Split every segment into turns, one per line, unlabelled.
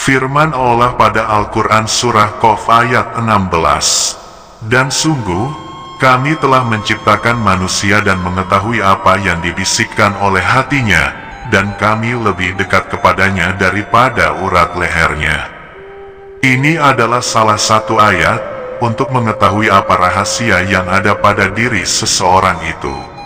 Firman Allah pada Al-Quran Surah Qaf ayat 16. Dan sungguh, kami telah menciptakan manusia dan mengetahui apa yang dibisikkan oleh hatinya, dan kami lebih dekat kepadanya daripada urat lehernya. Ini adalah salah satu ayat untuk mengetahui apa rahasia yang ada pada diri seseorang itu.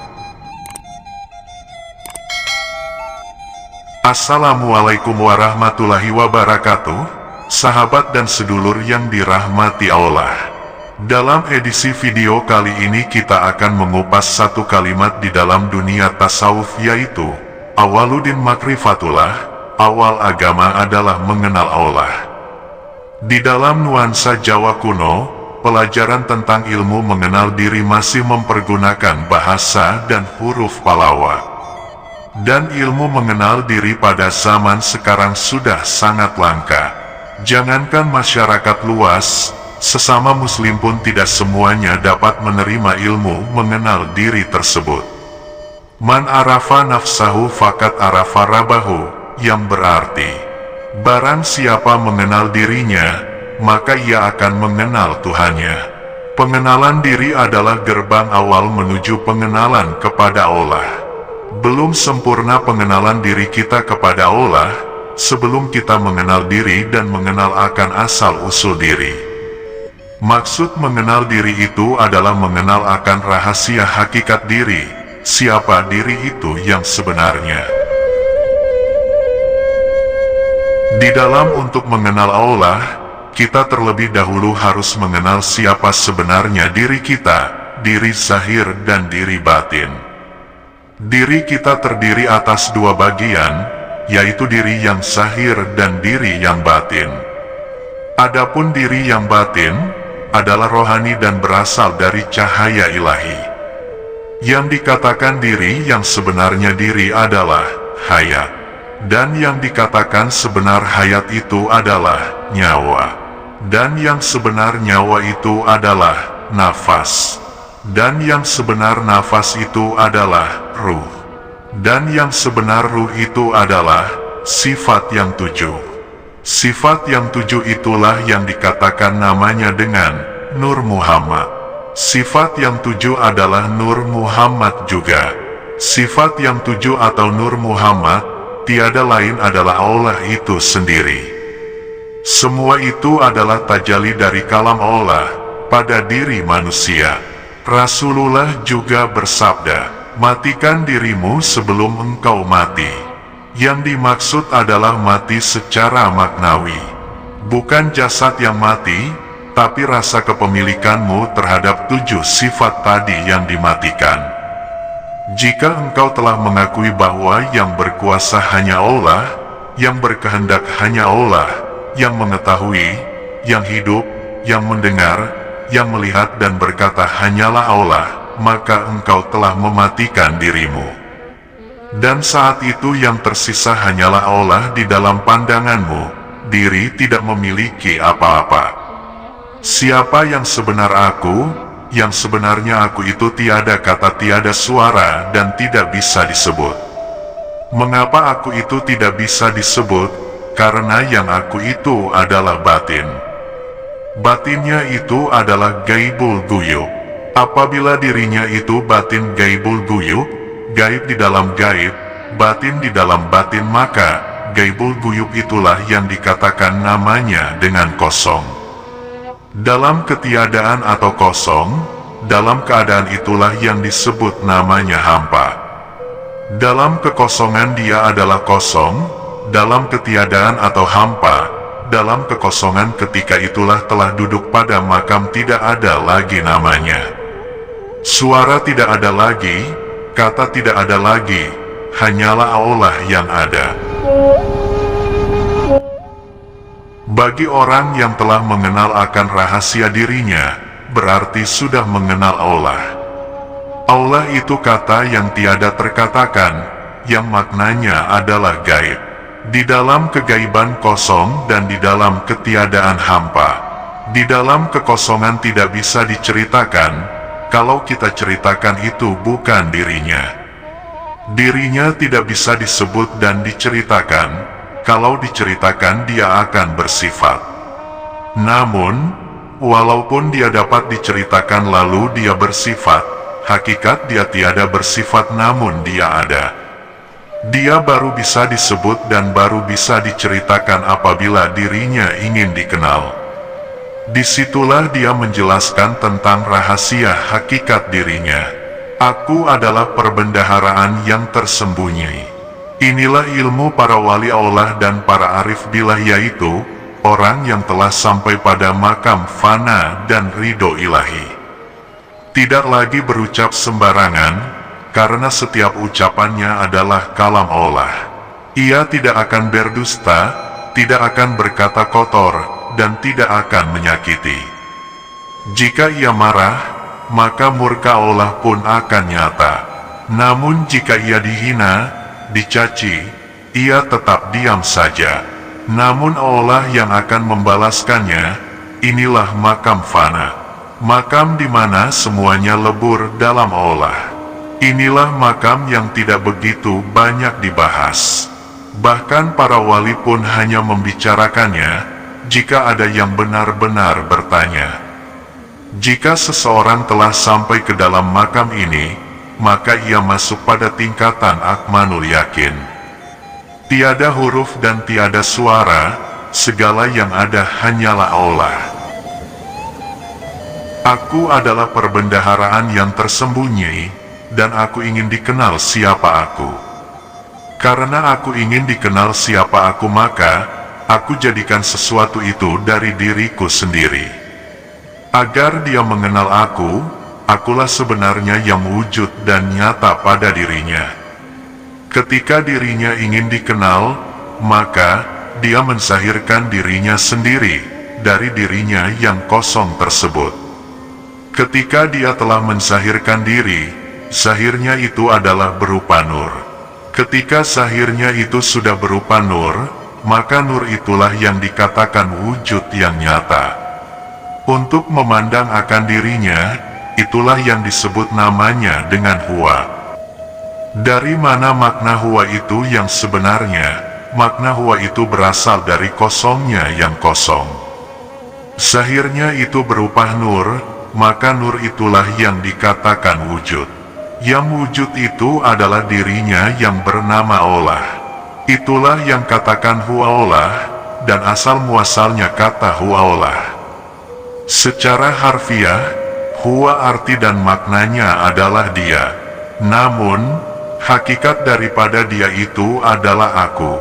Assalamualaikum warahmatullahi wabarakatuh, sahabat dan sedulur yang dirahmati Allah. Dalam edisi video kali ini kita akan mengupas satu kalimat di dalam dunia tasawuf, yaitu Awaluddin makrifatullah, awal agama adalah mengenal Allah. Di dalam nuansa Jawa kuno, pelajaran tentang ilmu mengenal diri masih mempergunakan bahasa dan huruf Pallawa. Dan ilmu mengenal diri pada zaman sekarang sudah sangat langka. Jangankan masyarakat luas, sesama muslim pun tidak semuanya dapat menerima ilmu mengenal diri tersebut. Man arafa nafsahu fakat arafa rabbahu, yang berarti, barang siapa mengenal dirinya, maka ia akan mengenal Tuhannya. Pengenalan diri adalah gerbang awal menuju pengenalan kepada Allah. Belum sempurna pengenalan diri kita kepada Allah, sebelum kita mengenal diri dan mengenal akan asal-usul diri. Maksud mengenal diri itu adalah mengenal akan rahasia hakikat diri, siapa diri itu yang sebenarnya. Di dalam untuk mengenal Allah, kita terlebih dahulu harus mengenal siapa sebenarnya diri kita, diri zahir dan diri batin. Diri kita terdiri atas dua bagian, yaitu diri yang zahir dan diri yang batin. Adapun diri yang batin adalah rohani dan berasal dari cahaya ilahi. Yang dikatakan diri yang sebenarnya diri adalah hayat, dan yang dikatakan sebenar hayat itu adalah nyawa, dan yang sebenar nyawa itu adalah nafas, dan yang sebenar nafas itu adalah ruh, dan yang sebenar ruh itu adalah sifat yang tujuh. Sifat yang tujuh itulah yang dikatakan namanya dengan Nur Muhammad. Sifat yang tujuh adalah Nur Muhammad juga. Sifat yang tujuh atau Nur Muhammad tiada lain adalah Allah itu sendiri. Semua itu adalah tajalli dari kalam Allah pada diri manusia. Rasulullah juga bersabda, matikan dirimu sebelum engkau mati. Yang dimaksud adalah mati secara maknawi. Bukan jasad yang mati, tapi rasa kepemilikanmu terhadap tujuh sifat tadi yang dimatikan. Jika engkau telah mengakui bahwa yang berkuasa hanya Allah, yang berkehendak hanya Allah, yang mengetahui, yang hidup, yang mendengar, yang melihat dan berkata hanyalah Allah, maka engkau telah mematikan dirimu. Dan saat itu yang tersisa hanyalah Allah di dalam pandanganmu, diri tidak memiliki apa-apa. Siapa yang sebenar aku, yang sebenarnya aku itu tiada kata, tiada suara dan tidak bisa disebut. Mengapa aku itu tidak bisa disebut? Karena yang aku itu adalah batin. Batinnya itu adalah gaibul guyub. Apabila dirinya itu batin gaibul guyub, gaib di dalam gaib, batin di dalam batin, maka gaibul guyub itulah yang dikatakan namanya dengan kosong. Dalam ketiadaan atau kosong, dalam keadaan itulah yang disebut namanya hampa. Dalam kekosongan dia adalah kosong, dalam ketiadaan atau hampa, dalam kekosongan ketika itulah telah duduk pada makam tidak ada lagi namanya. Suara tidak ada lagi, kata tidak ada lagi, hanyalah Allah yang ada. Bagi orang yang telah mengenal akan rahasia dirinya, berarti sudah mengenal Allah. Allah itu kata yang tiada terkatakan, yang maknanya adalah gaib. Di dalam kegaiban kosong dan di dalam ketiadaan hampa. Di dalam kekosongan tidak bisa diceritakan, kalau kita ceritakan itu bukan dirinya. Dirinya tidak bisa disebut dan diceritakan, kalau diceritakan dia akan bersifat. Namun, walaupun dia dapat diceritakan lalu dia bersifat, hakikat dia tiada bersifat namun dia ada. Dia baru bisa disebut dan baru bisa diceritakan apabila dirinya ingin dikenal. Disitulah dia menjelaskan tentang rahasia hakikat dirinya. Aku adalah perbendaharaan yang tersembunyi. Inilah ilmu para wali Allah dan para arif billah, yaitu orang yang telah sampai pada makam fana dan ridho ilahi. Tidak lagi berucap sembarangan, karena setiap ucapannya adalah kalam Allah. Ia tidak akan berdusta, tidak akan berkata kotor, dan tidak akan menyakiti. Jika ia marah, maka murka Allah pun akan nyata. Namun jika ia dihina, dicaci, ia tetap diam saja. Namun Allah yang akan membalaskannya. Inilah makam fana, makam di mana semuanya lebur dalam Allah. Inilah makam yang tidak begitu banyak dibahas. Bahkan para wali pun hanya membicarakannya jika ada yang benar-benar bertanya. Jika seseorang telah sampai ke dalam makam ini, maka ia masuk pada tingkatan akmanul yakin. Tiada huruf dan tiada suara, segala yang ada hanyalah Allah. Aku adalah perbendaharaan yang tersembunyi, dan aku ingin dikenal siapa aku. Karena aku ingin dikenal siapa aku, maka aku jadikan sesuatu itu dari diriku sendiri. Agar dia mengenal aku, akulah sebenarnya yang wujud dan nyata pada dirinya. Ketika dirinya ingin dikenal, maka dia mensahirkan dirinya sendiri dari dirinya yang kosong tersebut. Ketika dia telah mensahirkan diri, sahirnya itu adalah berupa nur. Ketika sahirnya itu sudah berupa nur, maka nur itulah yang dikatakan wujud yang nyata. Untuk memandang akan dirinya, itulah yang disebut namanya dengan huwa. Dari mana makna huwa itu yang sebenarnya? Makna huwa itu berasal dari kosongnya yang kosong. Sahirnya itu berupa nur, maka nur itulah yang dikatakan wujud. Yang wujud itu adalah dirinya yang bernama Allah. Itulah yang katakan huwa Allah, dan asal muasalnya kata huwa Allah. Secara harfiah, huwa arti dan maknanya adalah dia. Namun, hakikat daripada dia itu adalah aku.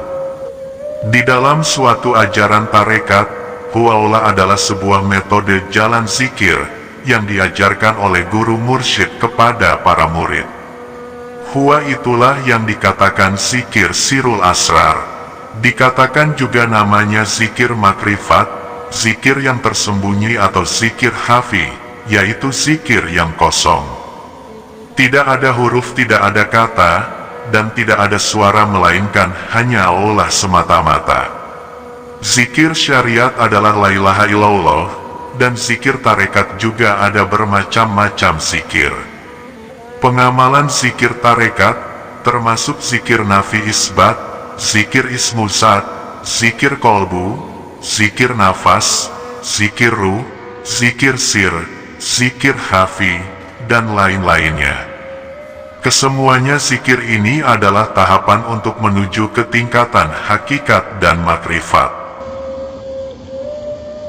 Di dalam suatu ajaran tarekat, huwa Allah adalah sebuah metode jalan zikir yang diajarkan oleh guru mursyid kepada para murid. Huwa itulah yang dikatakan zikir sirul asrar. Dikatakan juga namanya zikir makrifat, zikir yang tersembunyi atau zikir khafi, yaitu zikir yang kosong. Tidak ada huruf, tidak ada kata, dan tidak ada suara melainkan hanya Allah semata-mata. Zikir syariat adalah la ilaha illallah, dan zikir tarekat juga ada bermacam-macam zikir. Pengamalan zikir tarekat termasuk zikir nafi isbat, zikir ismu zat, zikir kolbu, zikir nafas, zikir ruh, zikir sir, zikir hafi, dan lain-lainnya. Kesemuanya zikir ini adalah tahapan untuk menuju ke tingkatan hakikat dan makrifat.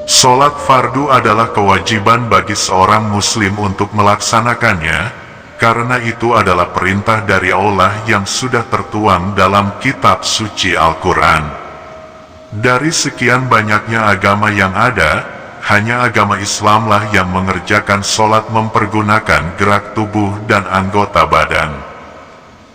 Sholat fardu adalah kewajiban bagi seorang muslim untuk melaksanakannya, karena itu adalah perintah dari Allah yang sudah tertuang dalam kitab suci Al-Quran. Dari sekian banyaknya agama yang ada, hanya agama Islamlah yang mengerjakan sholat mempergunakan gerak tubuh dan anggota badan.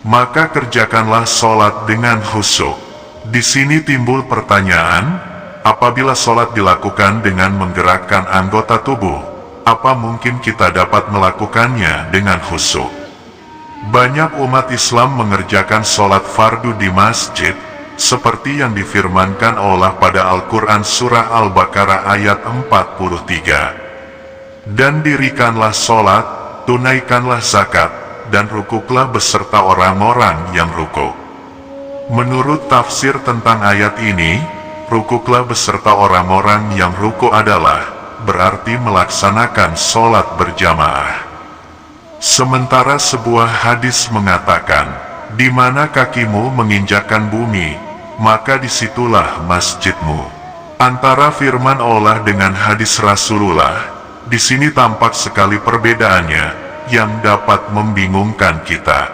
Maka kerjakanlah sholat dengan khusyuk. Di sini timbul pertanyaan, apabila sholat dilakukan dengan menggerakkan anggota tubuh, apa mungkin kita dapat melakukannya dengan khusyuk? Banyak umat Islam mengerjakan sholat fardu di masjid, seperti yang difirmankan Allah pada Al-Quran Surah Al-Baqarah ayat 43. Dan dirikanlah sholat, tunaikanlah zakat, dan rukuklah beserta orang-orang yang rukuk. Menurut tafsir tentang ayat ini, rukuklah beserta orang-orang yang ruku adalah berarti melaksanakan sholat berjamaah. Sementara sebuah hadis mengatakan, di mana kakimu menginjakkan bumi, maka disitulah masjidmu. Antara firman Allah dengan hadis Rasulullah, di sini tampak sekali perbedaannya yang dapat membingungkan kita.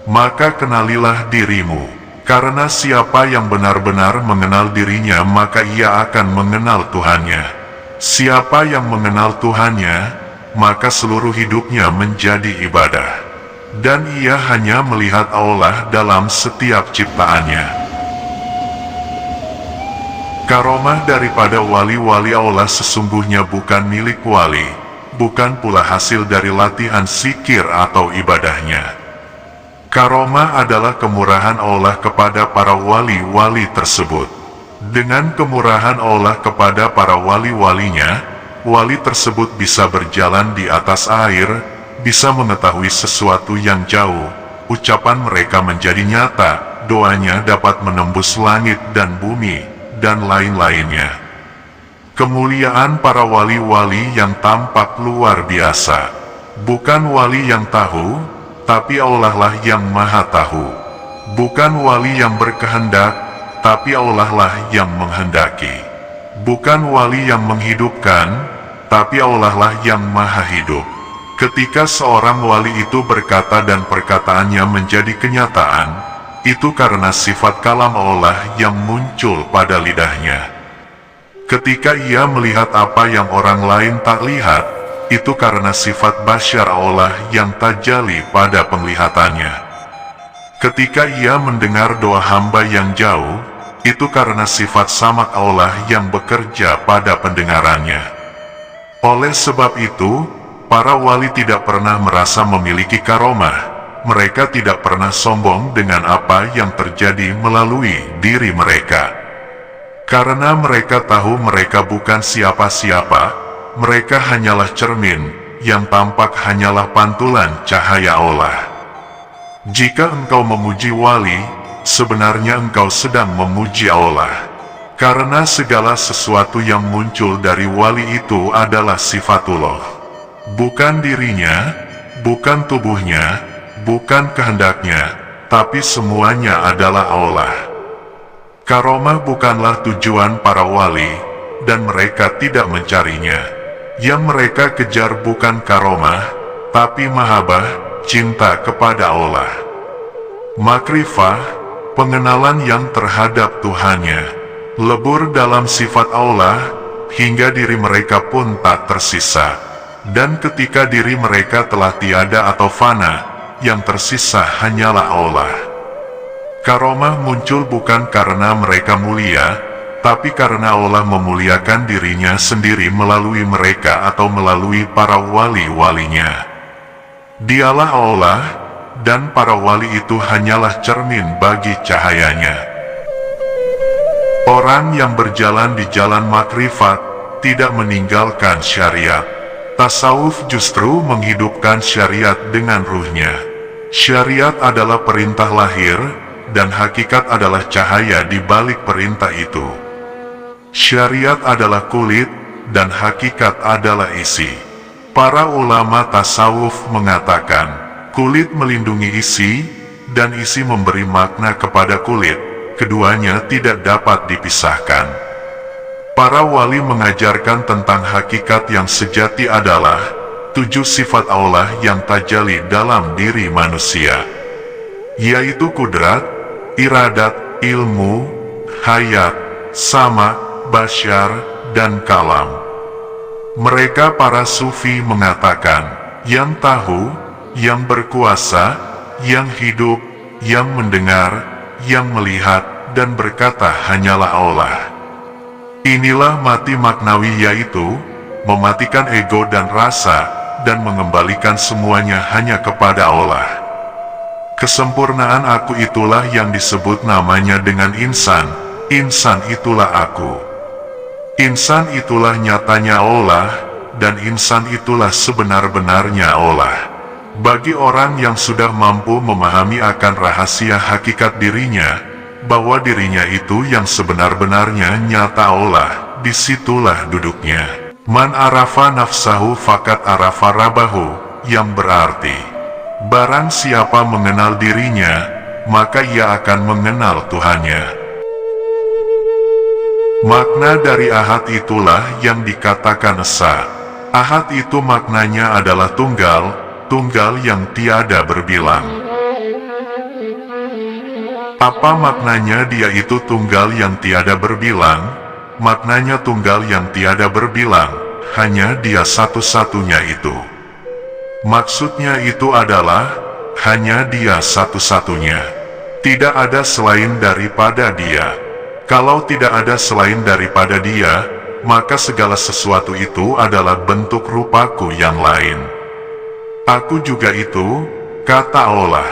Maka kenalilah dirimu, karena siapa yang benar-benar mengenal dirinya maka ia akan mengenal Tuhannya. Siapa yang mengenal Tuhannya, maka seluruh hidupnya menjadi ibadah. Dan ia hanya melihat Allah dalam setiap ciptaannya. Karomah daripada wali-wali Allah sesungguhnya bukan milik wali, bukan pula hasil dari latihan zikir atau ibadahnya. Karomah adalah kemurahan Allah kepada para wali-wali tersebut. Dengan kemurahan Allah kepada para wali-walinya, wali tersebut bisa berjalan di atas air, bisa mengetahui sesuatu yang jauh, ucapan mereka menjadi nyata, doanya dapat menembus langit dan bumi, dan lain-lainnya. Kemuliaan para wali-wali yang tampak luar biasa. Bukan wali yang tahu, tapi Allah lah yang maha tahu. Bukan wali yang berkehendak, tapi Allah lah yang menghendaki. Bukan wali yang menghidupkan, tapi Allah lah yang maha hidup. Ketika seorang wali itu berkata dan perkataannya menjadi kenyataan, itu karena sifat kalam Allah yang muncul pada lidahnya. Ketika ia melihat apa yang orang lain tak lihat, itu karena sifat basyar Allah yang tajali pada penglihatannya. Ketika ia mendengar doa hamba yang jauh, itu karena sifat samak Allah yang bekerja pada pendengarannya. Oleh sebab itu, para wali tidak pernah merasa memiliki karomah. Mereka tidak pernah sombong dengan apa yang terjadi melalui diri mereka. Karena mereka tahu mereka bukan siapa-siapa, mereka hanyalah cermin, yang tampak hanyalah pantulan cahaya Allah. Jika engkau memuji wali, sebenarnya engkau sedang memuji Allah. Karena segala sesuatu yang muncul dari wali itu adalah sifatullah. Bukan dirinya, bukan tubuhnya, bukan kehendaknya, tapi semuanya adalah Allah. Karomah bukanlah tujuan para wali, dan mereka tidak mencarinya. Yang mereka kejar bukan karomah, tapi mahabbah, cinta kepada Allah. Makrifah, pengenalan yang terhadap Tuhannya, lebur dalam sifat Allah, hingga diri mereka pun tak tersisa. Dan ketika diri mereka telah tiada atau fana, yang tersisa hanyalah Allah. Karomah muncul bukan karena mereka mulia, tapi karena Allah memuliakan dirinya sendiri melalui mereka atau melalui para wali-walinya. Dialah Allah, dan para wali itu hanyalah cermin bagi cahayanya. Orang yang berjalan di jalan makrifat, tidak meninggalkan syariat. Tasawuf justru menghidupkan syariat dengan ruhnya. Syariat adalah perintah lahir, dan hakikat adalah cahaya di balik perintah itu. Syariat adalah kulit, dan hakikat adalah isi. Para ulama tasawuf mengatakan, kulit melindungi isi, dan isi memberi makna kepada kulit. Keduanya tidak dapat dipisahkan. Para wali mengajarkan tentang hakikat yang sejati adalah 7 sifat Allah yang tajali dalam diri manusia, yaitu kudrat, iradat, ilmu, hayat, sama, basyar, dan kalam. Mereka para sufi mengatakan, yang tahu, yang berkuasa, yang hidup, yang mendengar, yang melihat, dan berkata hanyalah Allah. Inilah mati maknawi, yaitu mematikan ego dan rasa, dan mengembalikan semuanya hanya kepada Allah. Kesempurnaan aku itulah yang disebut namanya dengan insan. Insan itulah aku. Insan itulah nyatanya Allah, dan insan itulah sebenar-benarnya Allah. Bagi orang yang sudah mampu memahami akan rahasia hakikat dirinya, bahwa dirinya itu yang sebenar-benarnya nyata Allah, disitulah duduknya. Man arafa nafsahu fakat arafa rabbahu, yang berarti, barang siapa mengenal dirinya, maka ia akan mengenal Tuhannya. Makna dari ahad itulah yang dikatakan esa. Ahad itu maknanya adalah tunggal, tunggal yang tiada berbilang. Apa maknanya dia itu tunggal yang tiada berbilang? Maknanya tunggal yang tiada berbilang, hanya dia satu-satunya itu. Maksudnya itu adalah, hanya dia satu-satunya. Tidak ada selain daripada dia. Kalau tidak ada selain daripada dia, maka segala sesuatu itu adalah bentuk rupaku yang lain. Aku juga itu, kata Allah.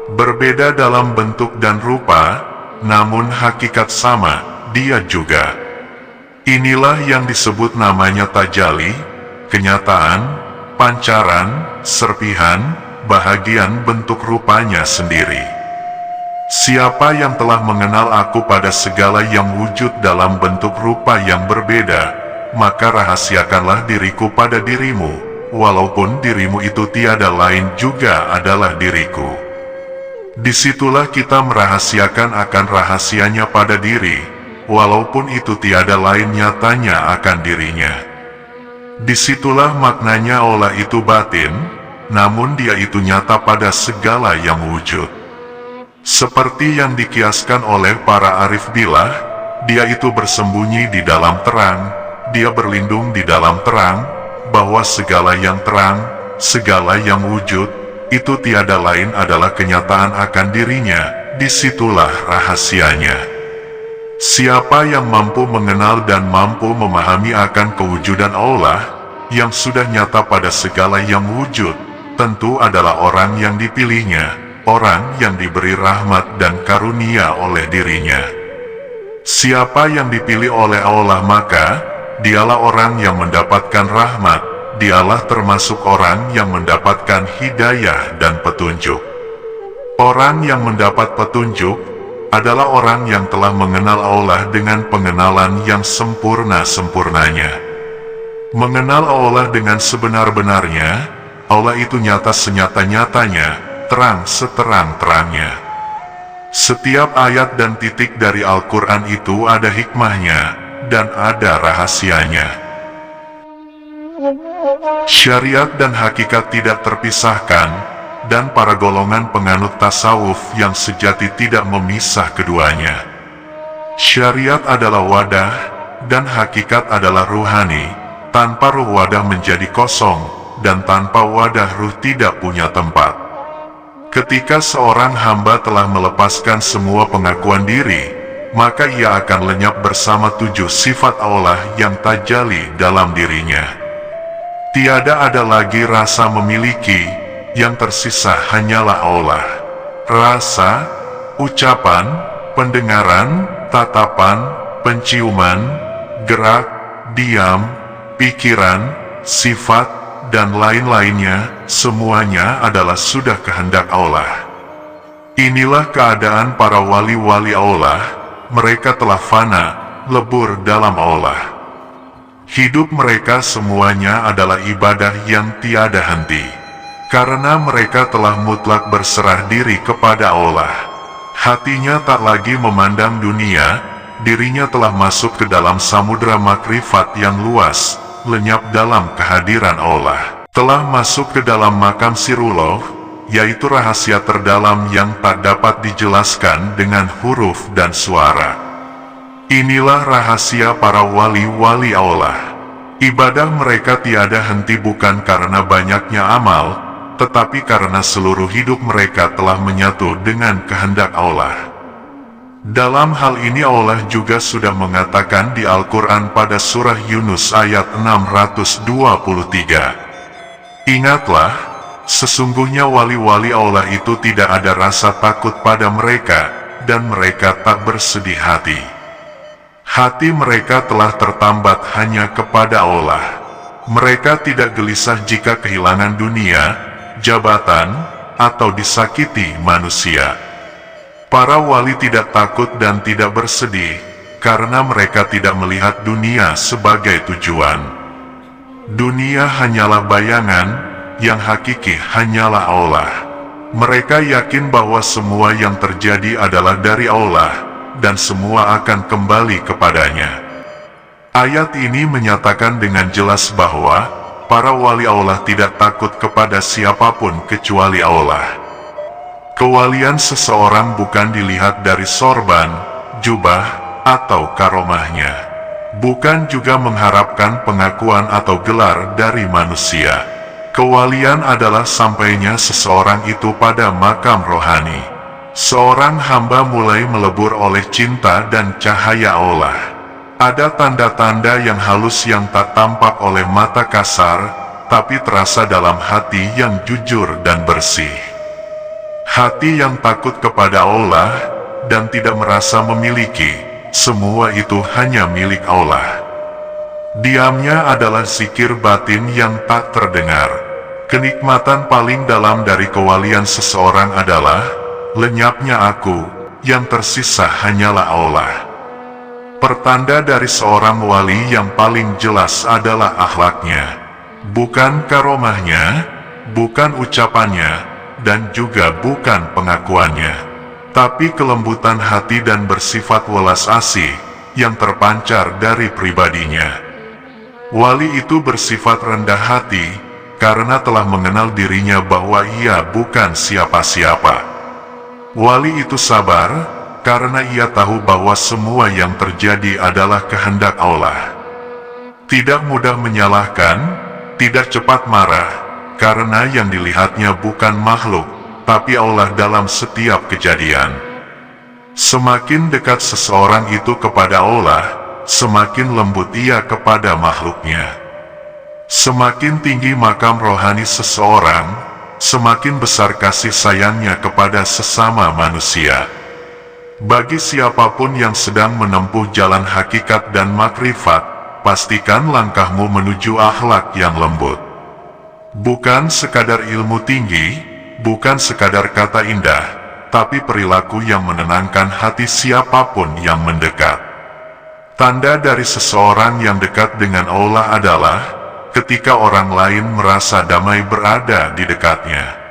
Berbeda dalam bentuk dan rupa, namun hakikat sama, dia juga. Inilah yang disebut namanya tajali, kenyataan, pancaran, serpihan, bahagian bentuk rupanya sendiri. Siapa yang telah mengenal aku pada segala yang wujud dalam bentuk rupa yang berbeda, maka rahasiakanlah diriku pada dirimu, walaupun dirimu itu tiada lain juga adalah diriku. Disitulah kita merahasiakan akan rahasianya pada diri, walaupun itu tiada lain nyatanya akan dirinya. Disitulah maknanya Allah itu batin, namun dia itu nyata pada segala yang wujud. Seperti yang dikiaskan oleh para arif bilah, dia itu bersembunyi di dalam terang, dia berlindung di dalam terang, bahwa segala yang terang, segala yang wujud, itu tiada lain adalah kenyataan akan dirinya, disitulah rahasianya. Siapa yang mampu mengenal dan mampu memahami akan kewujudan Allah, yang sudah nyata pada segala yang wujud, tentu adalah orang yang dipilihnya, orang yang diberi rahmat dan karunia oleh dirinya. Siapa yang dipilih oleh Allah maka, dialah orang yang mendapatkan rahmat, dialah termasuk orang yang mendapatkan hidayah dan petunjuk. Orang yang mendapat petunjuk, adalah orang yang telah mengenal Allah dengan pengenalan yang sempurna-sempurnanya. Mengenal Allah dengan sebenar-benarnya, Allah itu nyata senyata-nyatanya, terang seterang-terangnya. Setiap ayat dan titik dari Al-Quran itu ada hikmahnya, dan ada rahasianya. Syariat dan hakikat tidak terpisahkan, dan para golongan penganut tasawuf yang sejati tidak memisah keduanya. Syariat adalah wadah, dan hakikat adalah ruhani. Tanpa ruh wadah menjadi kosong, dan tanpa wadah ruh tidak punya tempat. Ketika seorang hamba telah melepaskan semua pengakuan diri, maka ia akan lenyap bersama 7 sifat Allah yang tajali dalam dirinya. Tiada ada lagi rasa memiliki, yang tersisa hanyalah Allah. Rasa, ucapan, pendengaran, tatapan, penciuman, gerak, diam, pikiran, sifat, dan lain-lainnya, semuanya adalah sudah kehendak Allah. Inilah keadaan para wali-wali Allah, mereka telah fana, lebur dalam Allah. Hidup mereka semuanya adalah ibadah yang tiada henti, karena mereka telah mutlak berserah diri kepada Allah. Hatinya tak lagi memandang dunia, dirinya telah masuk ke dalam samudera makrifat yang luas, lenyap dalam kehadiran Allah. Telah masuk ke dalam makam sirullah, yaitu rahasia terdalam yang tak dapat dijelaskan dengan huruf dan suara. Inilah rahasia para wali-wali Allah. Ibadah mereka tiada henti bukan karena banyaknya amal, tetapi karena seluruh hidup mereka telah menyatu dengan kehendak Allah. Dalam hal ini Allah juga sudah mengatakan di Al-Quran pada surah Yunus ayat 623. Ingatlah, sesungguhnya wali-wali Allah itu tidak ada rasa takut pada mereka, dan mereka tak bersedih hati. Hati mereka telah tertambat hanya kepada Allah. Mereka tidak gelisah jika kehilangan dunia, jabatan, atau disakiti manusia. Para wali tidak takut dan tidak bersedih, karena mereka tidak melihat dunia sebagai tujuan. Dunia hanyalah bayangan, yang hakiki hanyalah Allah. Mereka yakin bahwa semua yang terjadi adalah dari Allah, dan semua akan kembali kepadanya. Ayat ini menyatakan dengan jelas bahwa para wali Allah tidak takut kepada siapapun kecuali Allah. Kewalian seseorang bukan dilihat dari sorban, jubah, atau karomahnya. Bukan juga mengharapkan pengakuan atau gelar dari manusia. Kewalian adalah sampainya seseorang itu pada makam rohani. Seorang hamba mulai melebur oleh cinta dan cahaya Allah. Ada tanda-tanda yang halus yang tak tampak oleh mata kasar, tapi terasa dalam hati yang jujur dan bersih. Hati yang takut kepada Allah, dan tidak merasa memiliki, semua itu hanya milik Allah. Diamnya adalah zikir batin yang tak terdengar. Kenikmatan paling dalam dari kewalian seseorang adalah, lenyapnya aku, yang tersisa hanyalah Allah. Pertanda dari seorang wali yang paling jelas adalah akhlaknya. Bukan karomahnya, bukan ucapannya, dan juga bukan pengakuannya. Tapi kelembutan hati dan bersifat welas asih, yang terpancar dari pribadinya. Wali itu bersifat rendah hati, karena telah mengenal dirinya bahwa ia bukan siapa-siapa. Wali itu sabar, karena ia tahu bahwa semua yang terjadi adalah kehendak Allah. Tidak mudah menyalahkan, tidak cepat marah, karena yang dilihatnya bukan makhluk, tapi Allah dalam setiap kejadian. Semakin dekat seseorang itu kepada Allah, semakin lembut ia kepada makhluknya. Semakin tinggi makam rohani seseorang, semakin besar kasih sayangnya kepada sesama manusia. Bagi siapapun yang sedang menempuh jalan hakikat dan makrifat, pastikan langkahmu menuju akhlak yang lembut. Bukan sekadar ilmu tinggi, bukan sekadar kata indah, tapi perilaku yang menenangkan hati siapapun yang mendekat. Tanda dari seseorang yang dekat dengan Allah adalah ketika orang lain merasa damai berada di dekatnya.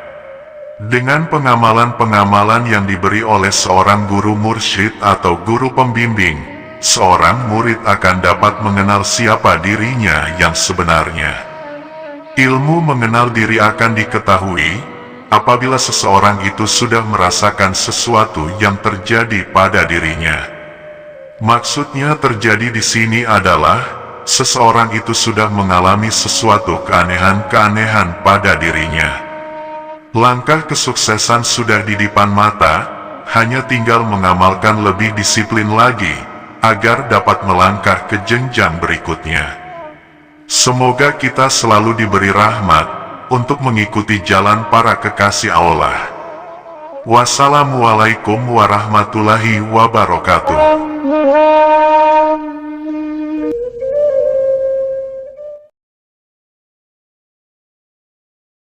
Dengan pengamalan-pengamalan yang diberi oleh seorang guru mursyid atau guru pembimbing, seorang murid akan dapat mengenal siapa dirinya yang sebenarnya. Ilmu mengenal diri akan diketahui apabila seseorang itu sudah merasakan sesuatu yang terjadi pada dirinya. Maksudnya terjadi di sini adalah seseorang itu sudah mengalami sesuatu keanehan-keanehan pada dirinya. Langkah kesuksesan sudah di depan mata, hanya tinggal mengamalkan lebih disiplin lagi, agar dapat melangkah ke jenjang berikutnya. Semoga kita selalu diberi rahmat, untuk mengikuti jalan para kekasih Allah. Wassalamualaikum warahmatullahi wabarakatuh.